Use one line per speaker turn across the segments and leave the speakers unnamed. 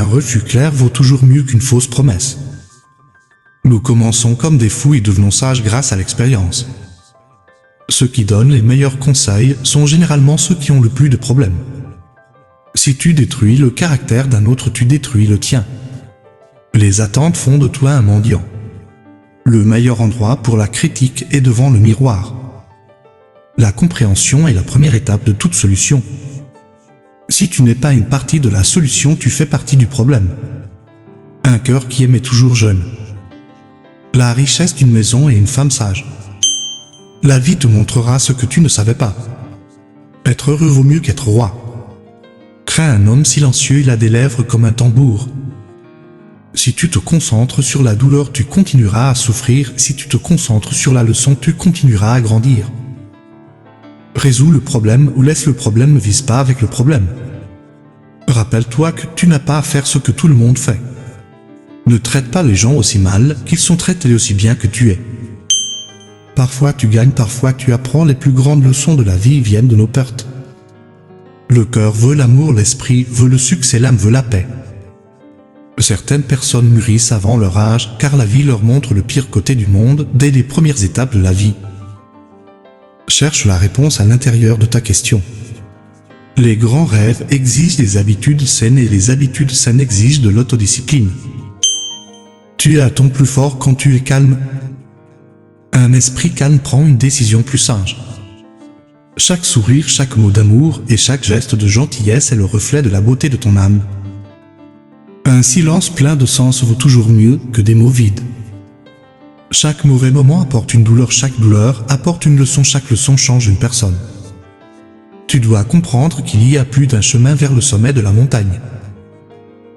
refus clair vaut toujours mieux qu'une fausse promesse. Nous commençons comme des fous et devenons sages grâce à l'expérience. Ceux qui donnent les meilleurs conseils sont généralement ceux qui ont le plus de problèmes. Si tu détruis le caractère d'un autre, tu détruis le tien. Les attentes font de toi un mendiant. Le meilleur endroit pour la critique est devant le miroir. La compréhension est la première étape de toute solution. Si tu n'es pas une partie de la solution, tu fais partie du problème. Un cœur qui aime est toujours jeune. La richesse d'une maison est une femme sage. La vie te montrera ce que tu ne savais pas. Être heureux vaut mieux qu'être roi. Crains un homme silencieux, il a des lèvres comme un tambour. Si tu te concentres sur la douleur, tu continueras à souffrir. Si tu te concentres sur la leçon, tu continueras à grandir. Résous le problème ou laisse le problème, ne vise pas avec le problème. Rappelle-toi que tu n'as pas à faire ce que tout le monde fait. Ne traite pas les gens aussi mal qu'ils sont traités aussi bien que tu es. Parfois tu gagnes, parfois tu apprends. Les plus grandes leçons de la vie viennent de nos pertes. Le cœur veut l'amour, l'esprit veut le succès, l'âme veut la paix. Certaines personnes mûrissent avant leur âge, car la vie leur montre le pire côté du monde dès les premières étapes de la vie. Cherche la réponse à l'intérieur de ta question. Les grands rêves exigent des habitudes saines et les habitudes saines exigent de l'autodiscipline. Tu es à ton plus fort quand tu es calme. Un esprit calme prend une décision plus sage. Chaque sourire, chaque mot d'amour et chaque geste de gentillesse est le reflet de la beauté de ton âme. Un silence plein de sens vaut toujours mieux que des mots vides. Chaque mauvais moment apporte une douleur, chaque douleur apporte une leçon, chaque leçon change une personne. Tu dois comprendre qu'il y a plus d'un chemin vers le sommet de la montagne.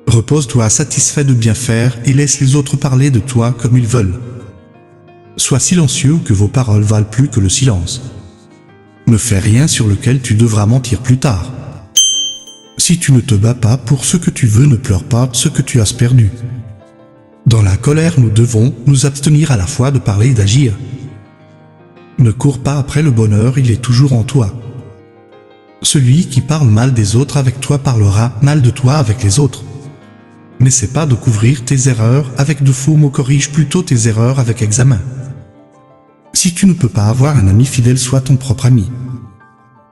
Repose-toi satisfait de bien faire et laisse les autres parler de toi comme ils veulent. Sois silencieux ou que vos paroles valent plus que le silence. Ne fais rien sur lequel tu devras mentir plus tard. Si tu ne te bats pas pour ce que tu veux, ne pleure pas de ce que tu as perdu. Dans la colère, nous devons nous abstenir à la fois de parler et d'agir. Ne cours pas après le bonheur, il est toujours en toi. Celui qui parle mal des autres avec toi parlera mal de toi avec les autres. N'essaie pas de couvrir tes erreurs avec de faux mots, corrige plutôt tes erreurs avec examen. Si tu ne peux pas avoir un ami fidèle, sois ton propre ami.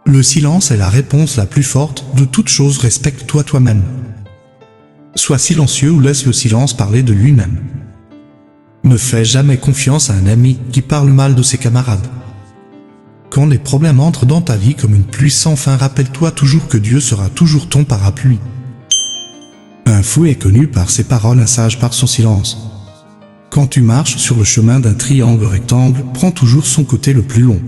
Le silence est la réponse la plus forte de toute chose, respecte-toi toi-même. Sois silencieux ou laisse le silence parler de lui-même. Ne fais jamais confiance à un ami qui parle mal de ses camarades. Quand les problèmes entrent dans ta vie comme une pluie sans fin, rappelle-toi toujours que Dieu sera toujours ton parapluie. Un fou est connu par ses paroles, un sage par son silence. Quand tu marches sur le chemin d'un triangle rectangle, prends toujours son côté le plus long.